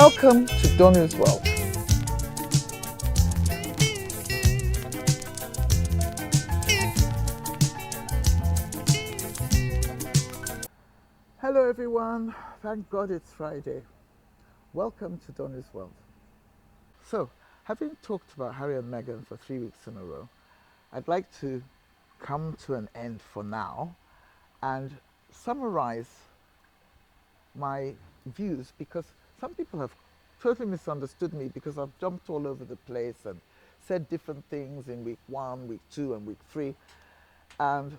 Welcome to Donna's World. Hello everyone, thank God it's Friday. Welcome to Donna's World. So, having talked about Harry and Meghan for 3 weeks in a row, I'd like to come to an end for now and summarize my views, because some people have totally misunderstood me because I've jumped all over the place and said different things in week 1, week 2 and week 3. And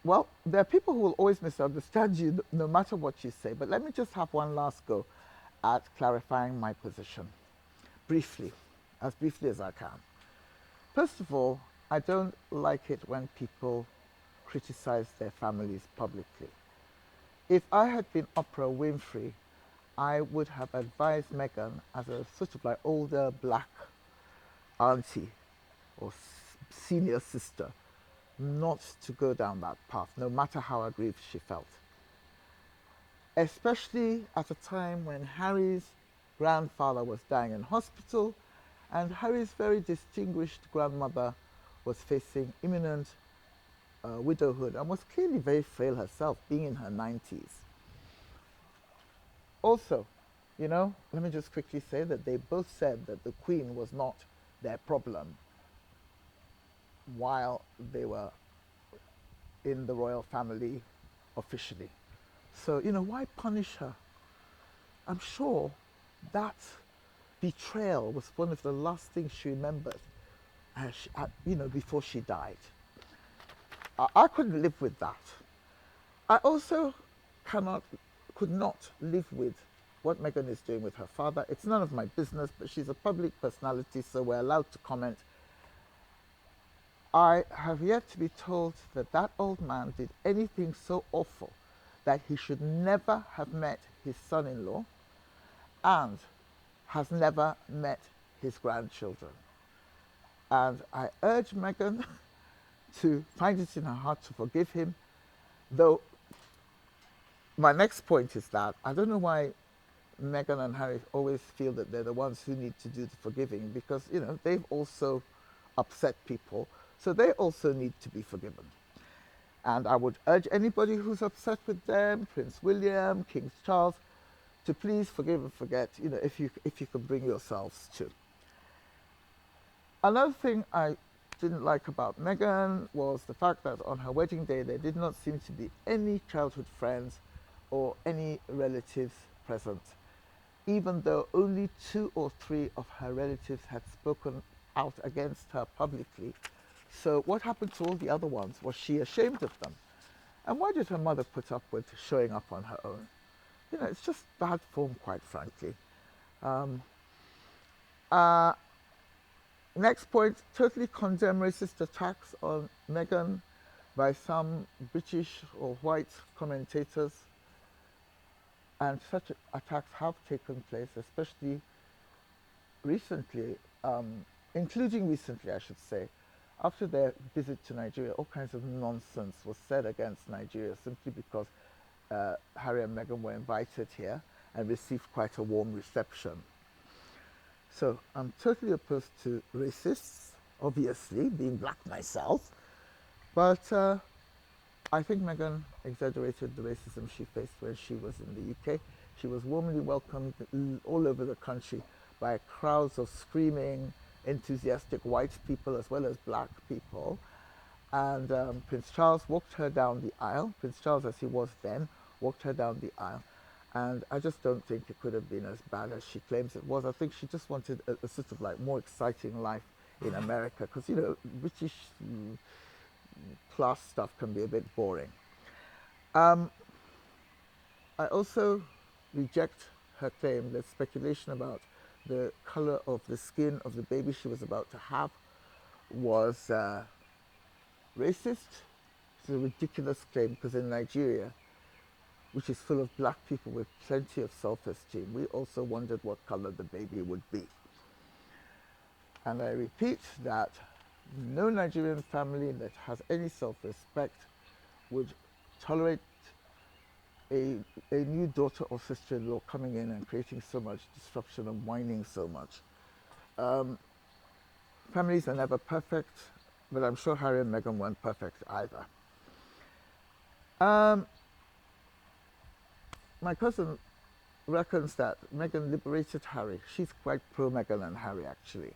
well, there are people who will always misunderstand you no matter what you say, but let me just have one last go at clarifying my position briefly as I can. First of all, I don't like it when people criticize their families publicly. If I had been Oprah Winfrey, I would have advised Meghan as a sort of like older black auntie or senior sister not to go down that path, no matter how aggrieved she felt. Especially at a time when Harry's grandfather was dying in hospital and Harry's very distinguished grandmother was facing imminent widowhood and was clearly very frail herself, being in her 90s. Also, let me just quickly say that they both said that the Queen was not their problem while they were in the royal family officially. So, why punish her? I'm sure that betrayal was one of the last things she remembered before she died. I couldn't live with that. I also could not live with what Meghan is doing with her father. It's none of my business, but she's a public personality, so we're allowed to comment. I have yet to be told that that old man did anything so awful that he should never have met his son-in-law and has never met his grandchildren. And I urge Meghan to find it in her heart to forgive him, though my next point is that I don't know why Meghan and Harry always feel that they're the ones who need to do the forgiving, because they've also upset people, so they also need to be forgiven. And I would urge anybody who's upset with them, Prince William, King Charles, to please forgive and forget, if you can bring yourselves to. Another thing I didn't like about Meghan was the fact that on her wedding day there did not seem to be any childhood friends or any relatives present, even though only 2 or 3 of her relatives had spoken out against her publicly. So what happened to all the other ones? Was she ashamed of them? And why did her mother put up with showing up on her own? It's just bad form, quite frankly. Next point, totally condemn racist attacks on Meghan by some British or white commentators. And such attacks have taken place, especially recently, including recently, I should say. After their visit to Nigeria, all kinds of nonsense was said against Nigeria simply because Harry and Meghan were invited here and received quite a warm reception. So I'm totally opposed to racists, obviously, being black myself, but I think Meghan exaggerated the racism she faced when she was in the UK. She was warmly welcomed all over the country by crowds of screaming, enthusiastic white people as well as black people. And Prince Charles walked her down the aisle. Prince Charles, as he was then, walked her down the aisle. And I just don't think it could have been as bad as she claims it was. I think she just wanted a sort of like more exciting life in America, because, British class stuff can be a bit boring. I also reject her claim that speculation about the color of the skin of the baby she was about to have was racist. It's a ridiculous claim, because in Nigeria, which is full of black people with plenty of self-esteem, we also wondered what color the baby would be. And I repeat that no Nigerian family that has any self-respect would tolerate a, a new daughter or sister-in-law coming in and creating so much disruption and whining so much. Um, Families are never perfect, but I'm sure Harry and Meghan weren't perfect either. Um, my cousin reckons that Meghan liberated Harry. She's quite pro Meghan and Harry, actually.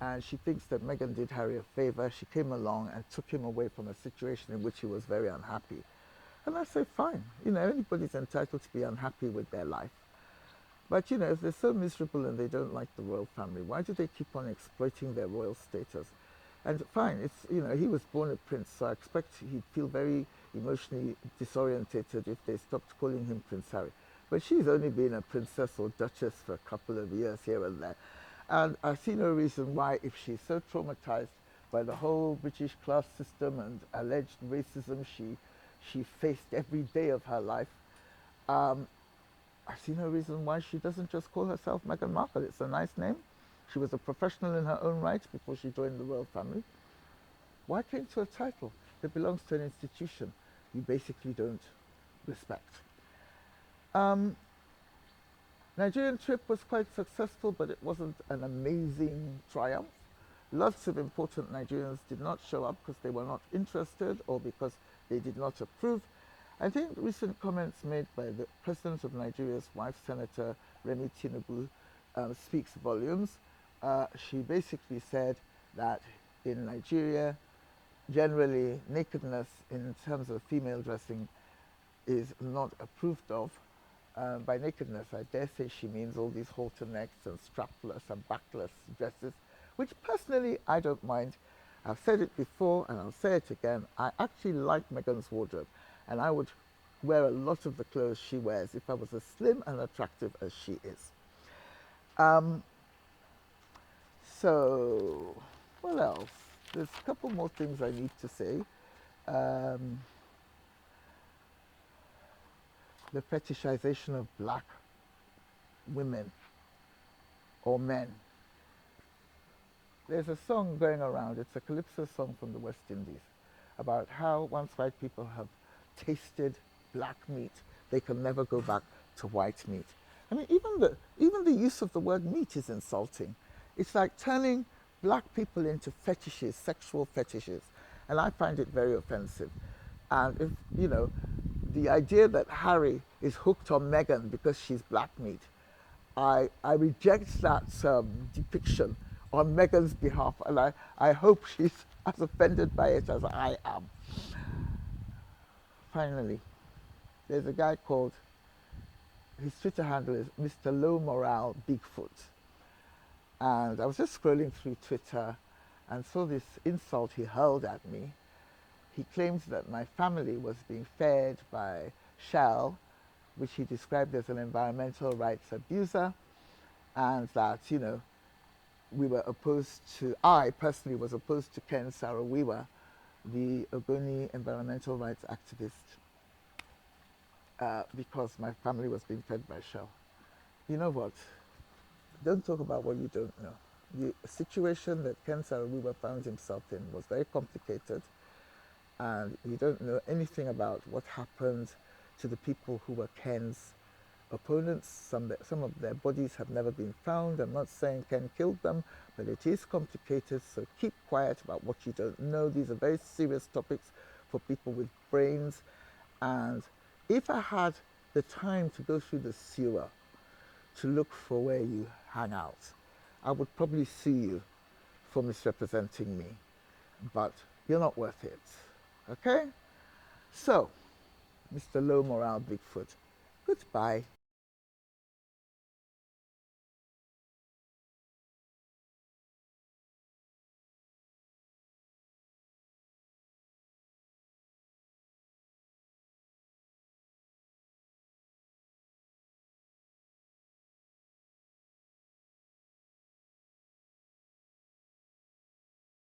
And she thinks that Meghan did Harry a favor. She came along and took him away from a situation in which he was very unhappy. And I say, fine, anybody's entitled to be unhappy with their life. But, if they're so miserable and they don't like the royal family, why do they keep on exploiting their royal status? And fine, he was born a prince, so I expect he'd feel very emotionally disorientated if they stopped calling him Prince Harry. But she's only been a princess or duchess for a couple of years here and there. And I see no reason why, if she's so traumatized by the whole British class system and alleged racism she faced every day of her life, I see no reason why she doesn't just call herself Meghan Markle. It's a nice name. She was a professional in her own right before she joined the royal family. Why cling to a title that belongs to an institution you basically don't respect? Nigerian trip was quite successful, but it wasn't an amazing triumph. Lots of important Nigerians did not show up because they were not interested or because they did not approve. I think recent comments made by the President of Nigeria's wife, Senator Remi Tinubu, speaks volumes. She basically said that in Nigeria, generally, nakedness in terms of female dressing is not approved of. By nakedness, I dare say she means all these halter necks and strapless and backless dresses, which personally I don't mind. I've said it before and I'll say it again. I actually like Meghan's wardrobe, and I would wear a lot of the clothes she wears if I was as slim and attractive as she is. So, what else? There's a couple more things I need to say. The fetishization of black women or men. There's a song going around, it's a calypso song from the West Indies, about how once white people have tasted black meat, they can never go back to white meat. I mean, even the use of the word meat is insulting. It's like turning black people into fetishes, sexual fetishes, and I find it very offensive. And if, the idea that Harry is hooked on Meghan because she's black meat, I reject that depiction on Meghan's behalf, and I hope she's as offended by it as I am. Finally, there's a guy called, his Twitter handle is Mr. Low Morale Bigfoot. And I was just scrolling through Twitter and saw this insult he hurled at me. He claims that my family was being fed by Shell, which he described as an environmental rights abuser, and that, we were opposed to, I personally was opposed to Ken Saro-Wiwa, the Ogoni environmental rights activist, because my family was being fed by Shell. You know what? Don't talk about what you don't know. The situation that Ken Saro-Wiwa found himself in was very complicated, and you don't know anything about what happened to the people who were Ken's opponents. Some of their bodies have never been found. I'm not saying Ken killed them, but it is complicated, so keep quiet about what you don't know. These are very serious topics for people with brains, and if I had the time to go through the sewer to look for where you hang out, I would probably sue you for misrepresenting me, but you're not worth it, okay? So, Mr. Low Morale Bigfoot, goodbye.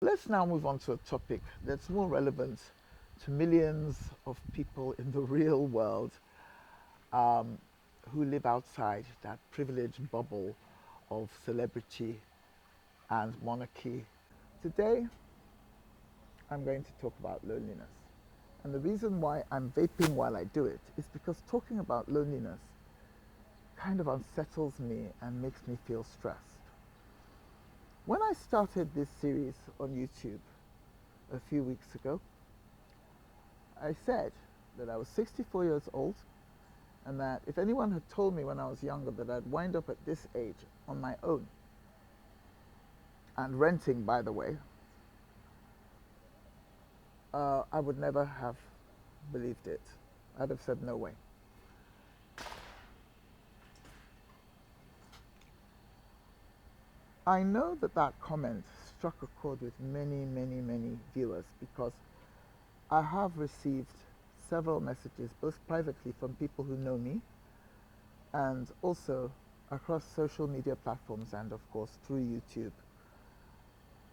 Let's now move on to a topic that's more relevant to millions of people in the real world who live outside that privileged bubble of celebrity and monarchy. Today, I'm going to talk about loneliness. And the reason why I'm vaping while I do it is because talking about loneliness kind of unsettles me and makes me feel stressed. When I started this series on YouTube a few weeks ago, I said that I was 64 years old and that if anyone had told me when I was younger that I'd wind up at this age on my own, and renting, by the way, I would never have believed it. I'd have said no way. I know that that comment struck a chord with many, many, many viewers because I have received several messages, both privately from people who know me and also across social media platforms and, of course, through YouTube.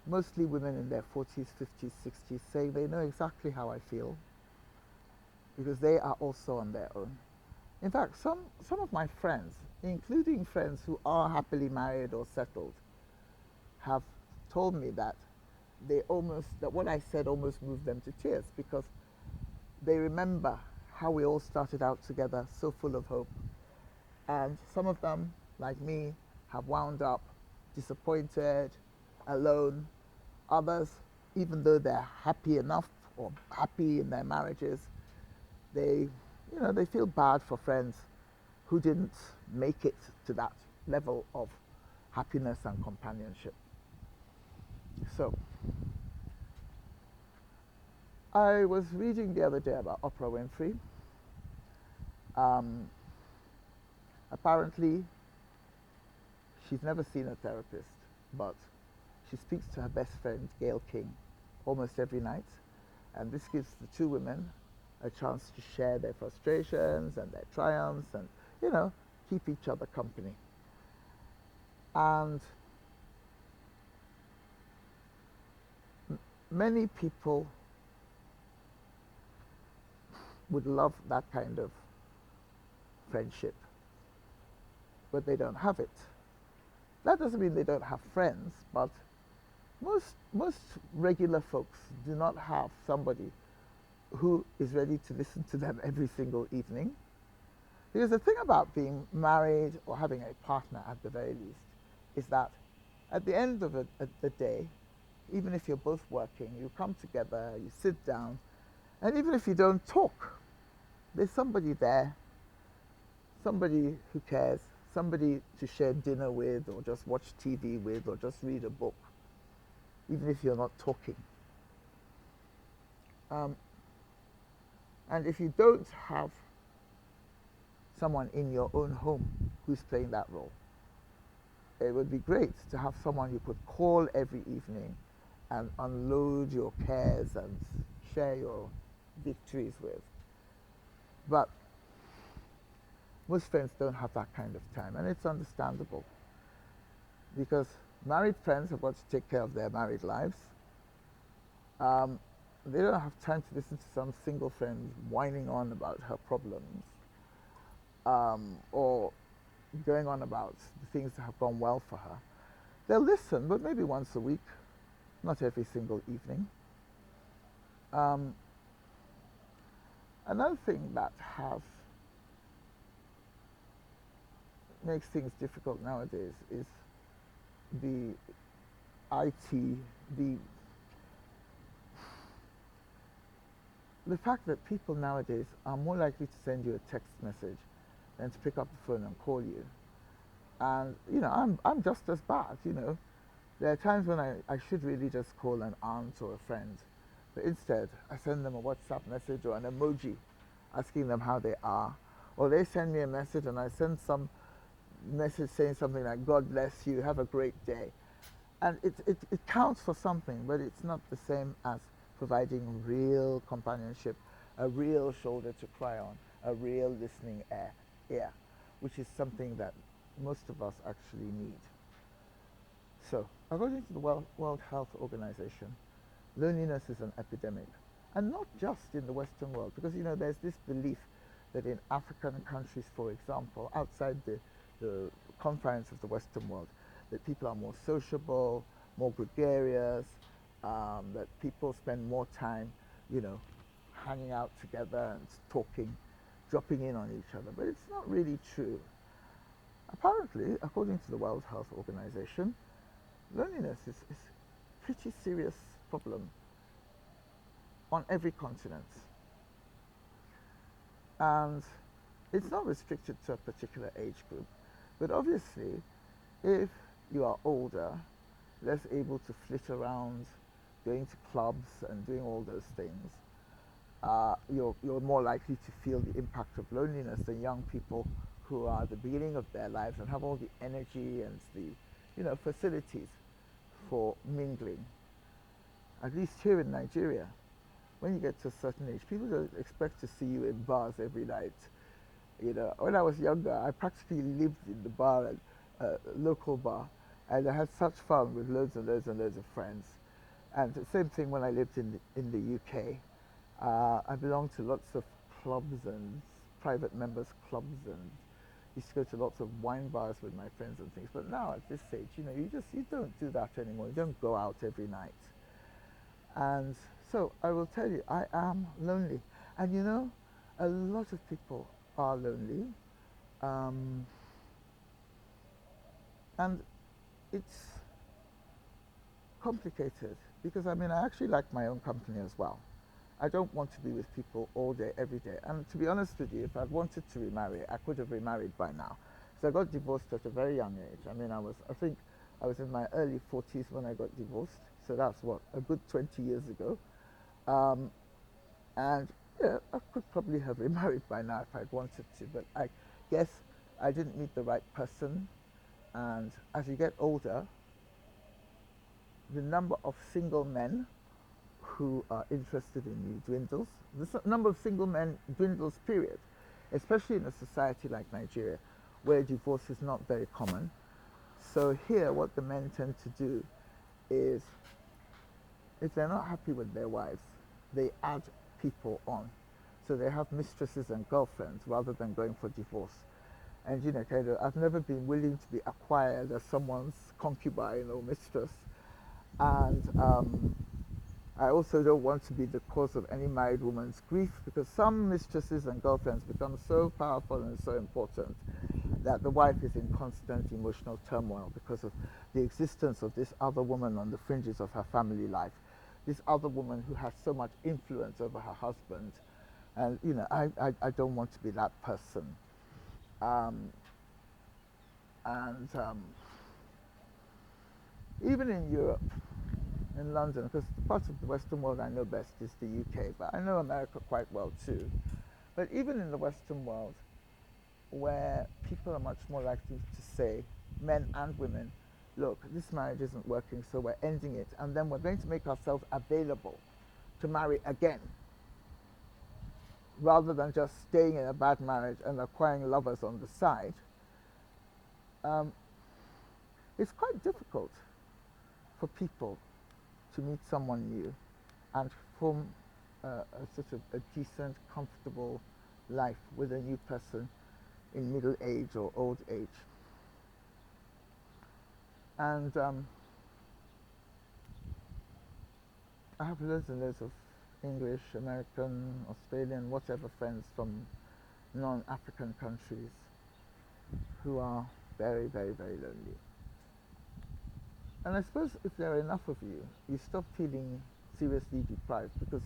Mostly women in their 40s, 50s, 60s saying they know exactly how I feel because they are also on their own. In fact, some of my friends, including friends who are happily married or settled, have told me that that what I said almost moved them to tears because they remember how we all started out together, so full of hope. And some of them, like me, have wound up disappointed, alone. Others, even though they're happy enough or happy in their marriages, they feel bad for friends who didn't make it to that level of happiness and companionship. So, I was reading the other day about Oprah Winfrey. Apparently, she's never seen a therapist, but she speaks to her best friend, Gayle King, almost every night. And this gives the two women a chance to share their frustrations and their triumphs and, keep each other company. And many people would love that kind of friendship, but they don't have it. That doesn't mean they don't have friends, but most regular folks do not have somebody who is ready to listen to them every single evening. Because the thing about being married or having a partner at the very least is that at the end of the day, even if you're both working, you come together, you sit down, and even if you don't talk, there's somebody there, somebody who cares, somebody to share dinner with or just watch TV with or just read a book, even if you're not talking. And if you don't have someone in your own home who's playing that role, it would be great to have someone you could call every evening and unload your cares and share your victories with. But most friends don't have that kind of time, and it's understandable because married friends have got to take care of their married lives. They don't have time to listen to some single friend whining on about her problems or going on about the things that have gone well for her. They'll listen, but maybe once a week, not every single evening. Another thing that makes things difficult nowadays is the IT, the fact that people nowadays are more likely to send you a text message than to pick up the phone and call you. And I'm just as bad. There are times when I should really just call an aunt or a friend, but instead I send them a WhatsApp message or an emoji asking them how they are, or they send me a message and I send some message saying something like "God bless you, have a great day," and it counts for something, but it's not the same as providing real companionship, a real shoulder to cry on, a real listening ear, which is something that most of us actually need. So, according to the World Health Organization, loneliness is an epidemic, and not just in the Western world, because there's this belief that in African countries, for example, outside the confines of the Western world, that people are more sociable, more gregarious, that people spend more time, hanging out together and talking, dropping in on each other, but it's not really true. Apparently, according to the World Health Organization, loneliness is a pretty serious problem on every continent. And it's not restricted to a particular age group, but obviously, if you are older, less able to flit around, going to clubs and doing all those things, you're more likely to feel the impact of loneliness than young people who are at the beginning of their lives and have all the energy and the facilities for mingling. At least here in Nigeria, when you get to a certain age, people don't expect to see you in bars every night. When I was younger, I practically lived in the bar, local bar, and I had such fun with loads and loads and loads of friends. And the same thing when I lived in the UK. I belonged to lots of clubs and private members clubs, and used to go to lots of wine bars with my friends and things. But now at this stage, you don't do that anymore. You don't go out every night. And so I will tell you, I am lonely. And a lot of people are lonely. And it's complicated because I actually like my own company as well. I don't want to be with people all day, every day. And to be honest with you, if I'd wanted to remarry, I could have remarried by now. So I got divorced at a very young age. I think I was in my early 40s when I got divorced. So that's a good 20 years ago. And yeah, I could probably have remarried by now if I'd wanted to. But I guess I didn't meet the right person. And as you get older, the number of single men who are interested in you dwindles. The number of single men dwindles, period, especially in a society like Nigeria, where divorce is not very common. So here, what the men tend to do is, if they're not happy with their wives, they add people on. So they have mistresses and girlfriends rather than going for divorce. And I've never been willing to be acquired as someone's concubine or mistress. And I also don't want to be the cause of any married woman's grief, because some mistresses and girlfriends become so powerful and so important that the wife is in constant emotional turmoil because of the existence of this other woman on the fringes of her family life, this other woman who has so much influence over her husband. And I don't want to be that person. Even in Europe, in London, because the part of the Western world I know best is the UK, but I know America quite well too. But even in the Western world, where people are much more likely to say, men and women, look, this marriage isn't working, so we're ending it, and then we're going to make ourselves available to marry again, rather than just staying in a bad marriage and acquiring lovers on the side. It's quite difficult for people to meet someone new and form a sort of a decent, comfortable life with a new person in middle age or old age. And I have loads and loads of English, American, Australian, whatever friends from non-African countries who are very, very, very lonely. And I suppose if there are enough of you, you stop feeling seriously deprived, because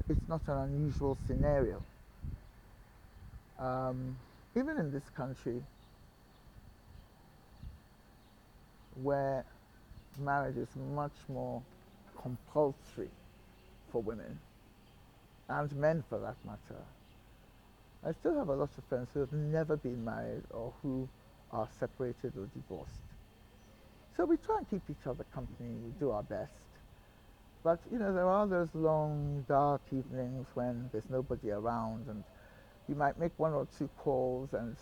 it's not an unusual scenario. Even in this country, where marriage is much more compulsory for women, and men for that matter, I still have a lot of friends who have never been married or who are separated or divorced. So we try and keep each other company, we do our best. But there are those long, dark evenings when there's nobody around, and you might make one or two calls and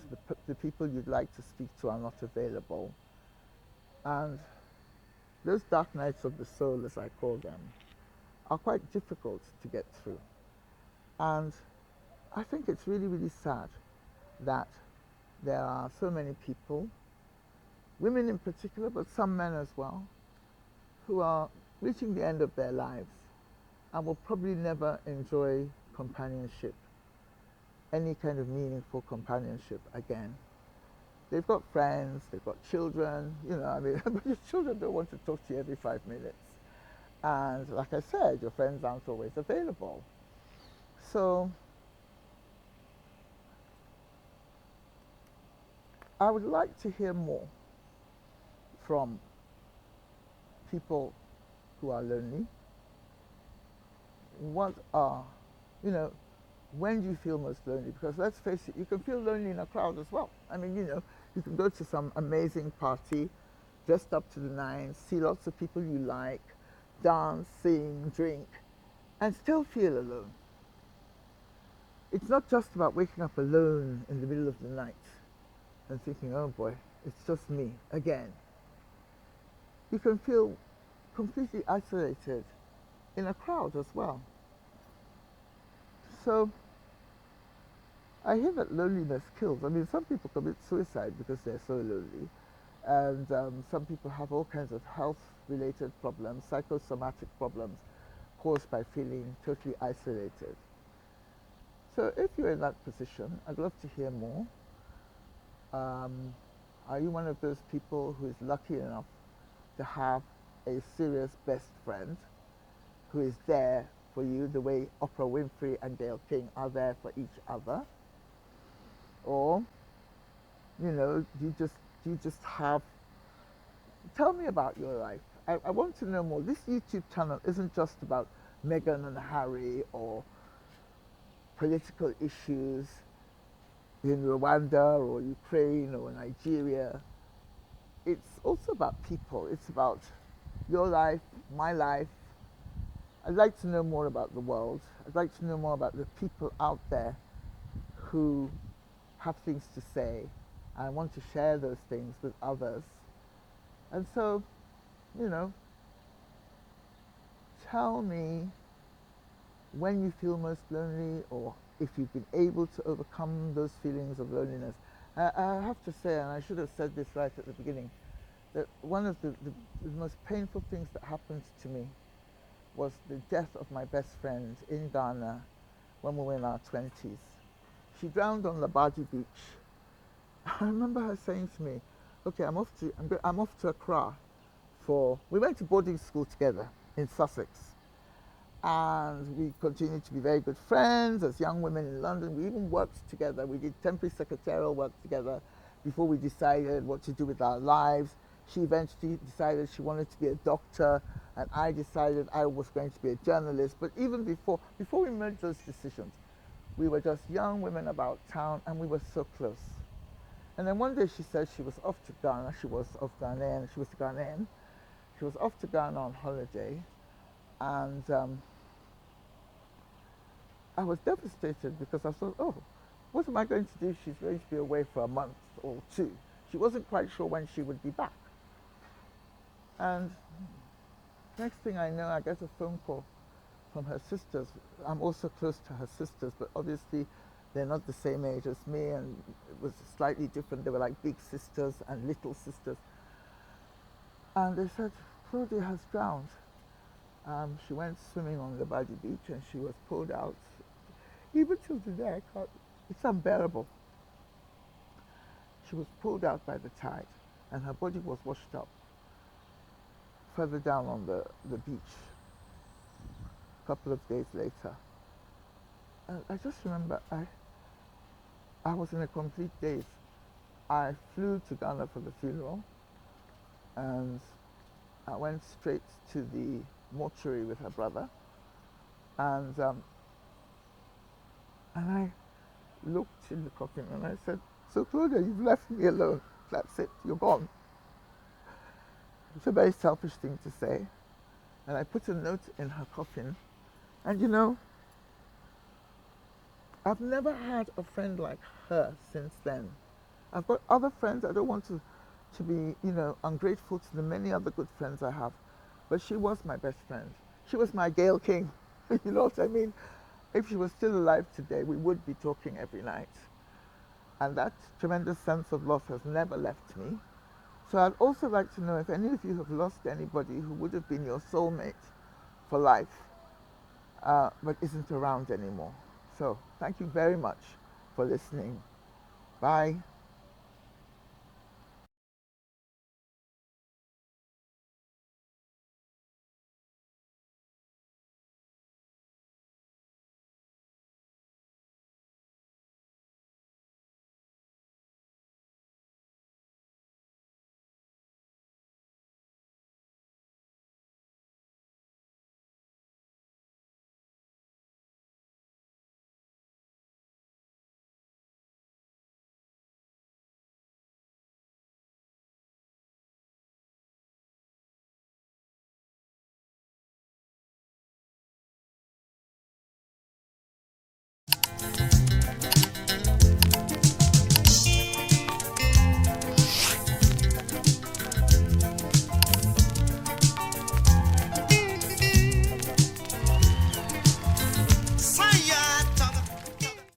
the people you'd like to speak to are not available. And those dark nights of the soul, as I call them, are quite difficult to get through. And I think it's really, really sad that there are so many people, women in particular, but some men as well, who are reaching the end of their lives and will probably never enjoy companionship, any kind of meaningful companionship again. They've got friends, they've got children, I mean, but your children don't want to talk to you every 5 minutes. And like I said, your friends aren't always available. So I would like to hear more from people who are lonely. What are, when do you feel most lonely? Because let's face it, you can feel lonely in a crowd as well. I mean, you can go to some amazing party, dressed up to the nines, see lots of people you like, dance, sing, drink, and still feel alone. It's not just about waking up alone in the middle of the night and thinking, oh boy, it's just me again. You can feel completely isolated in a crowd as well. So I hear that loneliness kills. I mean, some people commit suicide because they're so lonely. And some people have all kinds of health-related problems, psychosomatic problems caused by feeling totally isolated. So if you're in that position, I'd love to hear more. Are you one of those people who is lucky enough to have a serious best friend who is there for you the way Oprah Winfrey and Gayle King are there for each other? Or, do you just have, tell me about your life. I want to know more. This YouTube channel isn't just about Meghan and Harry or political issues in Rwanda or Ukraine or Nigeria. It's also about people. It's about your life, my life. I'd like to know more about the world. I'd like to know more about the people out there who have things to say. I want to share those things with others. And so, tell me when you feel most lonely, or if you've been able to overcome those feelings of loneliness. I have to say, and I should have said this right at the beginning, that one of the most painful things that happened to me was the death of my best friend in Ghana when we were in our 20s. She drowned on Labadi Beach. I remember her saying to me, okay, I'm off to Accra we went to boarding school together in Sussex. And we continued to be very good friends as young women in London. We even worked together. We did temporary secretarial work together before we decided what to do with our lives. She eventually decided she wanted to be a doctor, and I decided I was going to be a journalist. But even before we made those decisions, we were just young women about town, and we were so close. And then one day she said she was off to Ghana. She was Ghanaian. She was off to Ghana on holiday, and I was devastated because I thought, oh, what am I going to do? She's going to be away for a month or two. She wasn't quite sure when she would be back. And next thing I know, I get a phone call from her sisters. I'm also close to her sisters, but obviously they're not the same age as me, and it was slightly different. They were like big sisters and little sisters. And they said, Claudia has drowned. She went swimming on the Badi Beach and she was pulled out. Even till today, it's unbearable. She was pulled out by the tide and her body was washed up further down on the beach a couple of days later. And I just remember I was in a complete daze. I flew to Ghana for the funeral, and I went straight to the mortuary with her brother, and I looked in the coffin and I said, so Claudia, you've left me alone. That's it, you're gone. It's a very selfish thing to say. And I put a note in her coffin. And I've never had a friend like her since then. I've got other friends. I don't want to be, ungrateful to the many other good friends I have. But she was my best friend. She was my Gayle King. You know what I mean? If she was still alive today, we would be talking every night. And that tremendous sense of loss has never left me. So I'd also like to know if any of you have lost anybody who would have been your soulmate for life, but isn't around anymore. So thank you very much for listening. Bye.